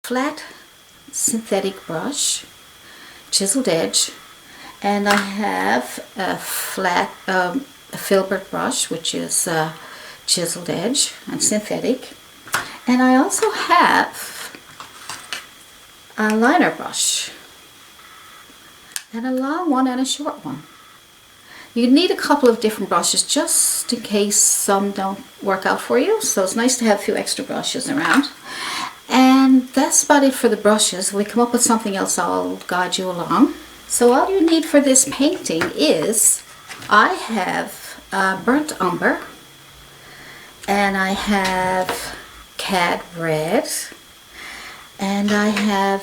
flat synthetic brush, chiseled edge, and I have a flat Filbert brush, which is chiseled edge and synthetic, and I also have a liner brush, and a long one and a short one. You need a couple of different brushes just in case some don't work out for you, so it's nice to have a few extra brushes around. And that's about it for the brushes. When we come up with something else, I'll guide you along. So all you need for this painting is, I have burnt umber, and I have cad red, and I have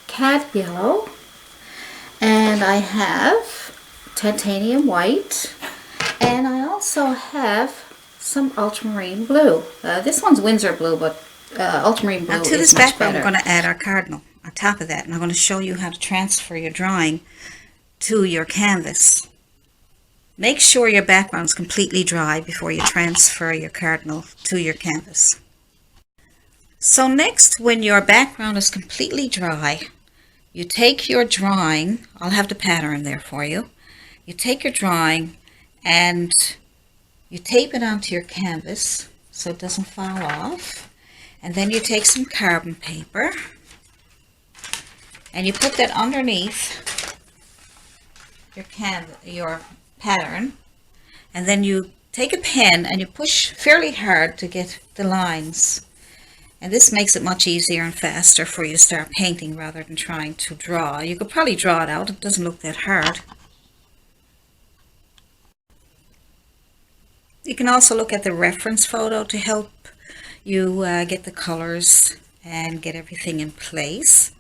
cad yellow, and I have titanium white, and I also have some ultramarine blue. This one's Windsor blue, but ultramarine blue is much better. Now to this background we're going to add our cardinal on top of that, and I'm going to show you how to transfer your drawing to your canvas. Make sure your background is completely dry before you transfer your cardinal to your canvas. So next, when your background is completely dry, you take your drawing, I'll have the pattern there for you. You take your drawing and you tape it onto your canvas so it doesn't fall off. And then you take some carbon paper and you put that underneath your pattern, and then you take a pen and you push fairly hard to get the lines. And this makes it much easier and faster for you to start painting rather than trying to draw. You could probably draw it out, it doesn't look that hard. You can also look at the reference photo to help you get the colors and get everything in place.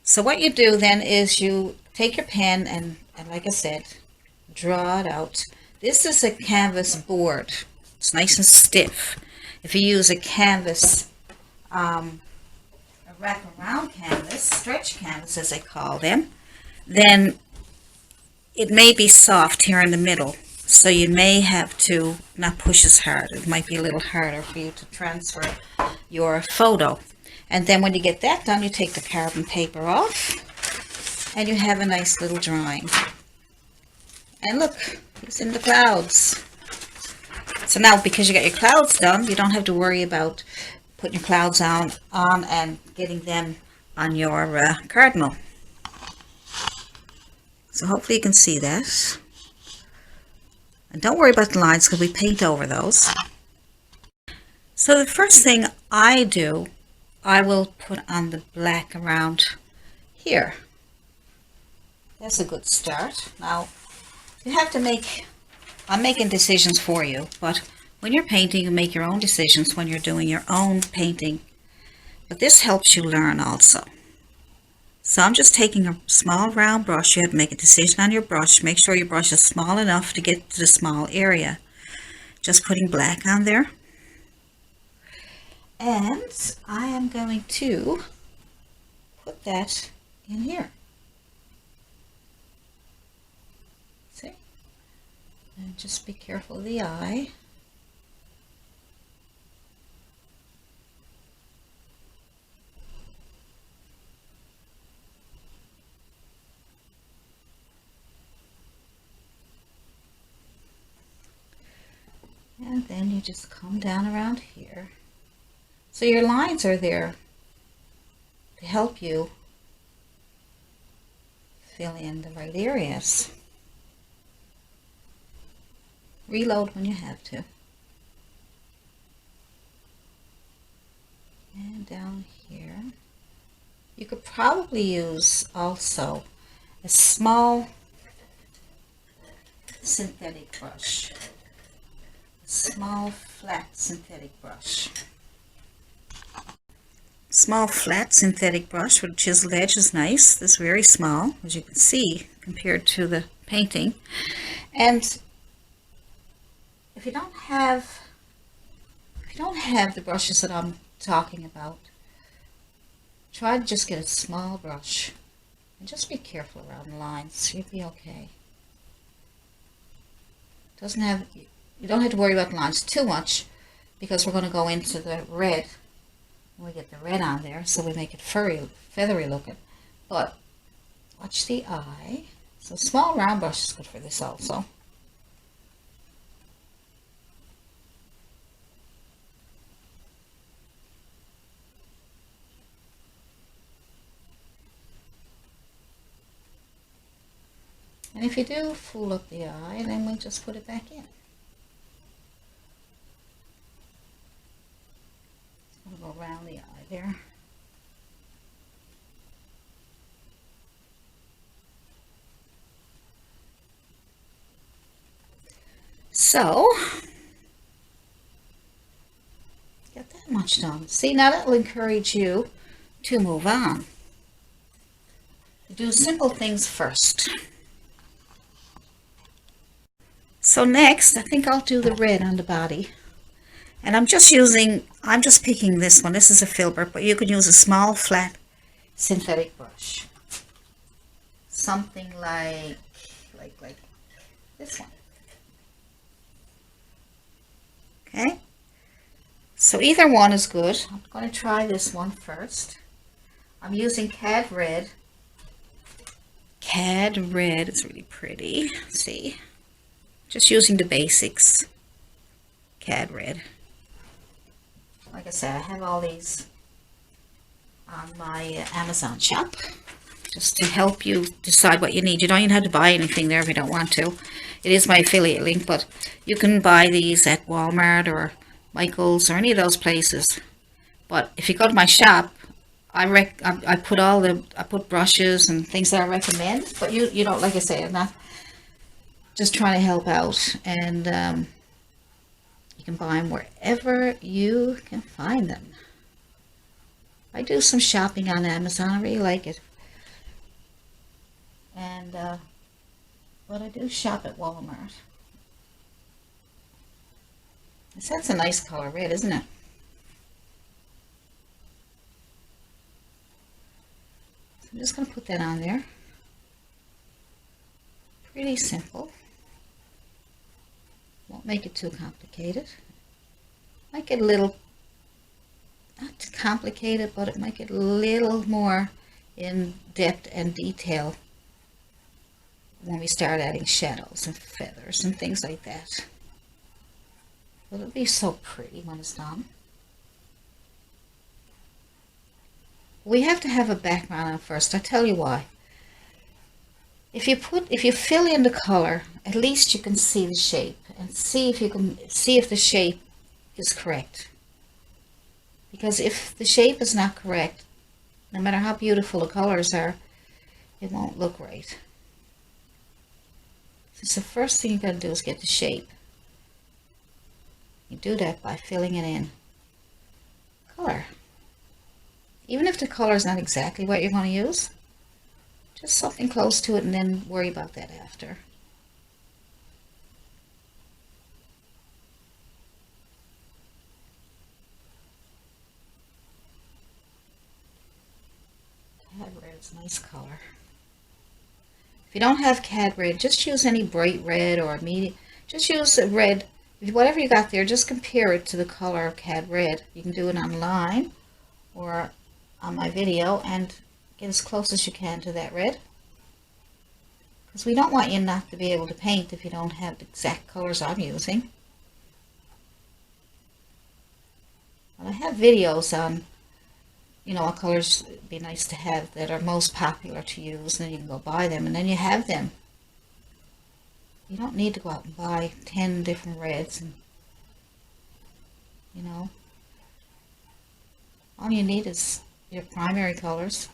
So what you do then is you take your pen and like I said, draw it out. This is a canvas board. It's nice and stiff. If you use a canvas, a wrap-around canvas, stretch canvas as they call them, then it may be soft here in the middle. So you may have to not push as hard. It might be a little harder for you to transfer your photo. And then when you get that done, you take the carbon paper off and you have a nice little drawing. And look, it's in the clouds. So now because you got your clouds done, you don't have to worry about putting your clouds on and getting them on your cardinal. So hopefully you can see that. And don't worry about the lines because we paint over those. So the first thing I do, I will put on the black around here. That's a good start. Now, you have to I'm making decisions for you, but when you're painting, you make your own decisions when you're doing your own painting. But this helps you learn also. So I'm just taking a small round brush. You have to make a decision on your brush. Make sure your brush is small enough to get to the small area. Just putting black on there. And I am going to put that in here. See? And just be careful of the eye. And then you just come down around here. So your lines are there to help you fill in the right areas. Reload when you have to. And down here. You could probably use also a small synthetic brush. Small flat synthetic brush. Small flat synthetic brush with a chiseled edge is nice. This is very small, as you can see, compared to the painting. And if you don't have the brushes that I'm talking about, try to just get a small brush and just be careful around the lines. You'll be okay. You don't have to worry about the lines too much because we're going to go into the red We get the red on there, so we make it furry, feathery looking. But watch the eye. So small round brush is good for this also. And if you do fool up the eye, then we just put it back in. We'll go around the eye there. So, get that much done. See, now that will encourage you to move on. Do simple things first. So next, I think I'll do the red on the body. And I'm just picking this one. This is a Filbert, but you could use a small, flat, synthetic brush. Something like this one. Okay? So either one is good. I'm going to try this one first. I'm using Cad Red. Cad Red, it's really pretty. See? Just using the basics. Cad Red. Like I said, I have all these on my Amazon shop just to help you decide what you need. You don't even have to buy anything there if you don't want to. It is my affiliate link, but you can buy these at Walmart or Michael's or any of those places. But if you go to my shop, I put brushes and things that I recommend. But you don't, like I say, I'm not just trying to help out, and you can buy them wherever you can find them. I do some shopping on Amazon. I really like it, and but I do shop at Walmart. That's a nice color red, isn't it? So I'm just going to put that on there. Pretty simple. Won't make it too complicated. Might get a little, not too complicated, but it might get a little more in depth and detail when we start adding shadows and feathers and things like that. But it'll be so pretty when it's done. We have to have a background on first. I'll tell you why. If you fill in the color, at least you can see the shape and see if the shape is correct. Because if the shape is not correct, no matter how beautiful the colors are, it won't look right. So the first thing you got to do is get the shape. You do that by filling it in color. Even if the color is not exactly what you're going to use, just something close to it, and then worry about that after. Cad red is a nice color. If you don't have Cad red, just use any bright red or medium. Just use a red. Whatever you got there, just compare it to the color of Cad red. You can do it online or on my video and get as close as you can to that red. Because we don't want you not to be able to paint if you don't have the exact colors I'm using. And I have videos on, what colors would be nice to have that are most popular to use, and then you can go buy them, and then you have them. You don't need to go out and buy 10 different reds, and all you need is your primary colors,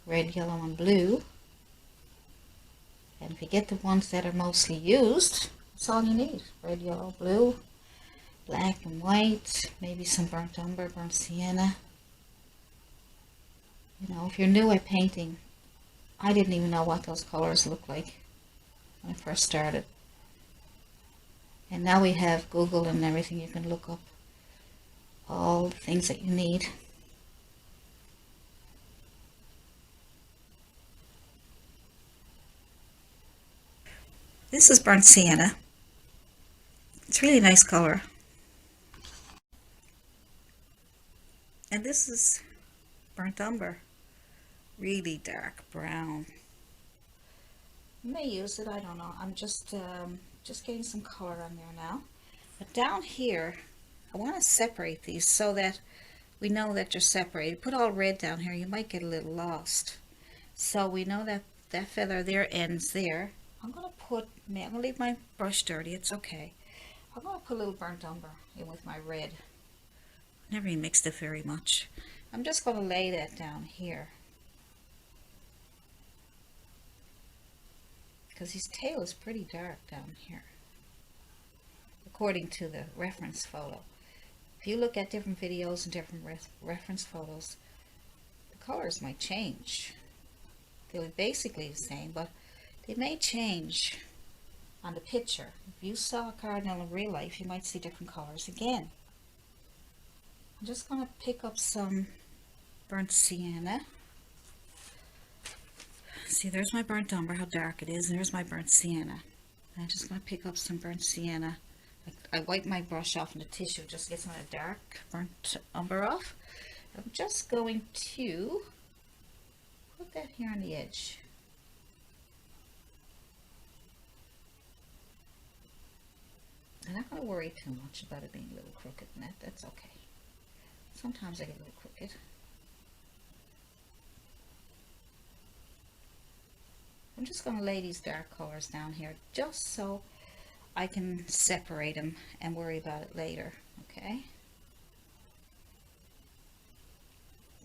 red, yellow, and blue. And if you get the ones that are mostly used, that's all you need. Red, yellow, blue, black and white, maybe some burnt umber, burnt sienna. If you're new at painting, I didn't even know what those colors looked like when I first started. And now we have Google and everything. You can look up all the things that you need. This is burnt sienna. It's a really nice color. And this is burnt umber, really dark brown. I may use it, I don't know. I'm just getting some color on there now. But down here, I want to separate these so that we know that they're separated. Put all red down here, you might get a little lost. So we know that that feather there ends there. I'm going to leave my brush dirty, it's okay. I'm going to put a little burnt umber in with my red. Never even mixed it very much. I'm just going to lay that down here. Because his tail is pretty dark down here, according to the reference photo. If you look at different videos and different reference photos, the colors might change. They're basically the same, but they may change on the picture. If you saw a cardinal in real life, you might see different colors again. I'm just going to pick up some burnt sienna. See, there's my burnt umber, how dark it is, and there's my burnt sienna. I'm just going to pick up some burnt sienna. I wipe my brush off in the tissue just to get some of the dark burnt umber off. I'm just going to put that here on the edge. I'm not going to worry too much about it being a little crooked in that. That's okay. Sometimes I get a little crooked. I'm just going to lay these dark colors down here just so I can separate them and worry about it later, okay?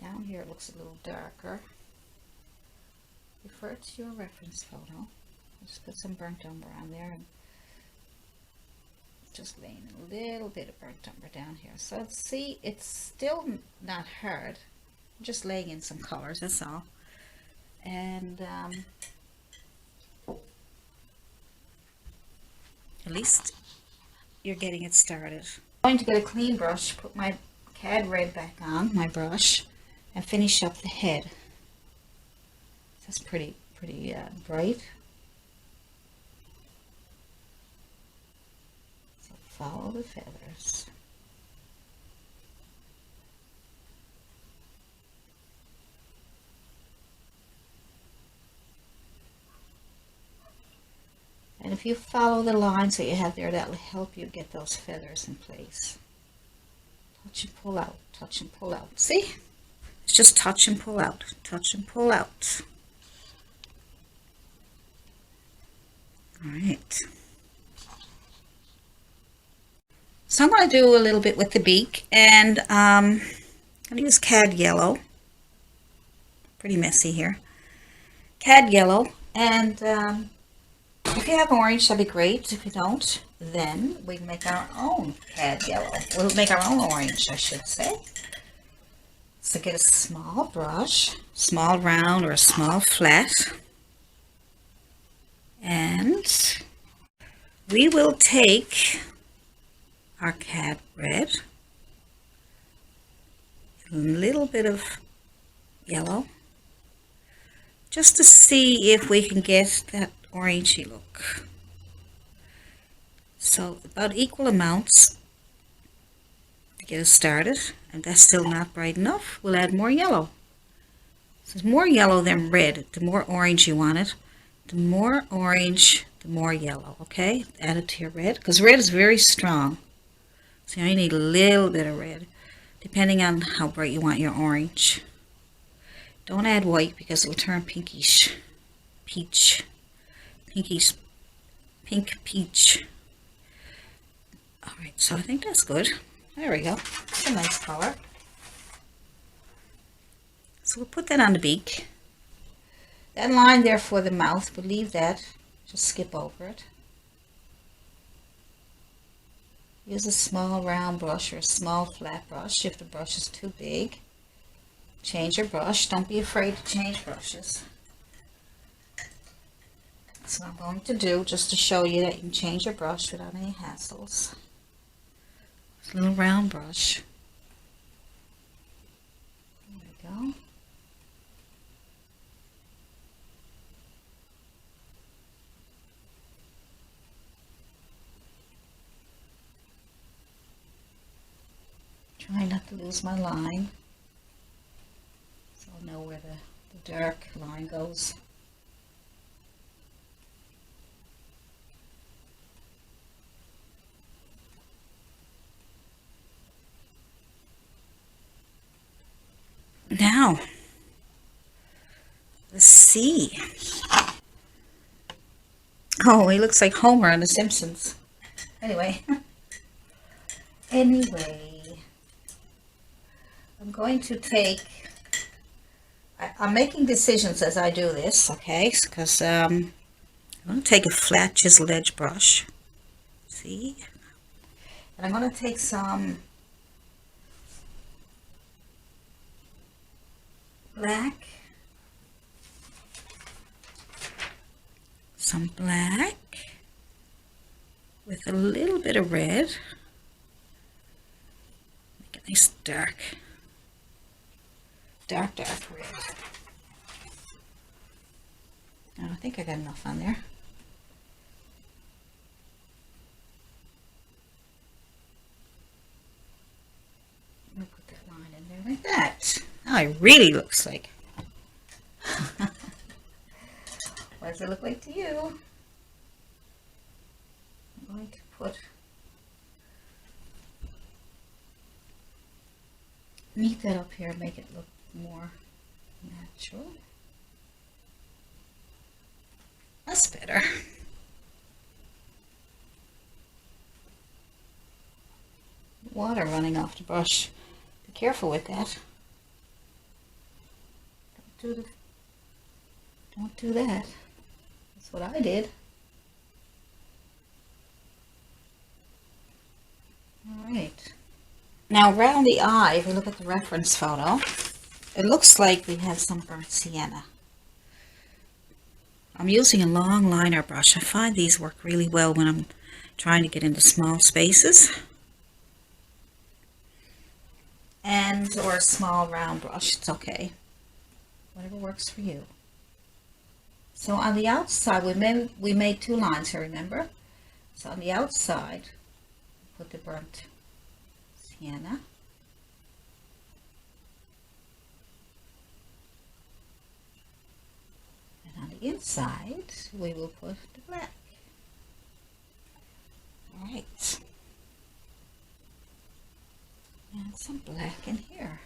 Down here it looks a little darker. Refer to your reference photo. Just put some burnt umber on there and just laying a little bit of burnt umber down here. So see, it's still not hard. I'm just laying in some colors, that's all. And at least you're getting it started. I'm going to get a clean brush, put my cad red back on my brush, and finish up the head. That's pretty bright. So follow the feathers. And if you follow the lines that you have there, that will help you get those feathers in place. Touch and pull out, touch and pull out. See? It's just touch and pull out, touch and pull out. All right. So I'm going to do a little bit with the beak, and I'm going to use cad yellow. Pretty messy here. Cad yellow, and if you have orange, that'd be great. If you don't, then we can make our own cad yellow. We'll make our own orange, I should say. So get a small brush, small round or a small flat, and we will take our cad red, a little bit of yellow, just to see if we can get that orangey look. So about equal amounts to get us started, and that's still not bright enough. We'll add more yellow. So more yellow than red. The more orange you want it, the more orange, the more yellow. Okay, add it to your red, because red is very strong. So you need a little bit of red, depending on how bright you want your orange. Don't add white because it will turn pinkish, peach. Pinkish, pink peach. Alright, so I think that's good. There we go. It's a nice color. So we'll put that on the beak. That line there for the mouth, we'll leave that. Just skip over it. Use a small round brush or a small flat brush if the brush is too big. Change your brush. Don't be afraid to change brushes. That's what I'm going to do, just to show you that you can change your brush without any hassles. It's a little round brush. There we go. Try not to lose my line. know where the dark line goes. Now, let's see. Oh, he looks like Homer on The Simpsons. Anyway. Anyway. I'm going to take... I'm making decisions as I do this, okay? Because I'm going to take a flat chiseled edge brush. See? And I'm going to take some black. Some black with a little bit of red. Make a nice dark red. I think I got enough on there. Let me put that line in there like that. Now it really looks like. What does it look like to you? I'm going to put meet that up here, make it look more natural. That's better. Water running off the brush. Be careful with that. Don't do that. That's what I did. Alright. Now around the eye, if you look at the reference photo, it looks like we have some burnt sienna. I'm using a long liner brush. I find these work really well when I'm trying to get into small spaces. Or a small round brush, it's okay. Whatever works for you. So on the outside, we made two lines here, remember? So on the outside, put the burnt sienna. And on the inside, we will put the black. All right. And some black in here.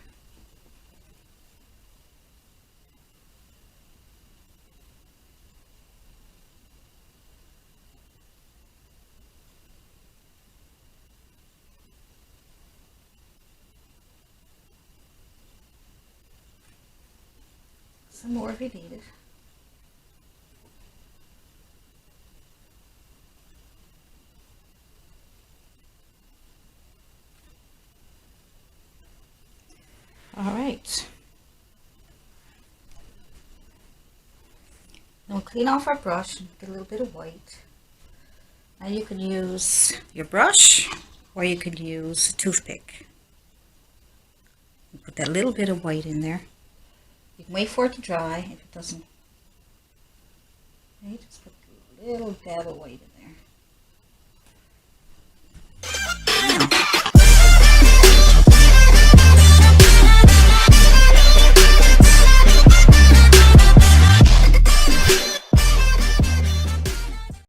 Some more if you need it. All right. Now we'll clean off our brush and get a little bit of white. Now you can use your brush or you can use a toothpick. Put that little bit of white in there. You can wait for it to dry if it doesn't. Okay, just put a little dab of white in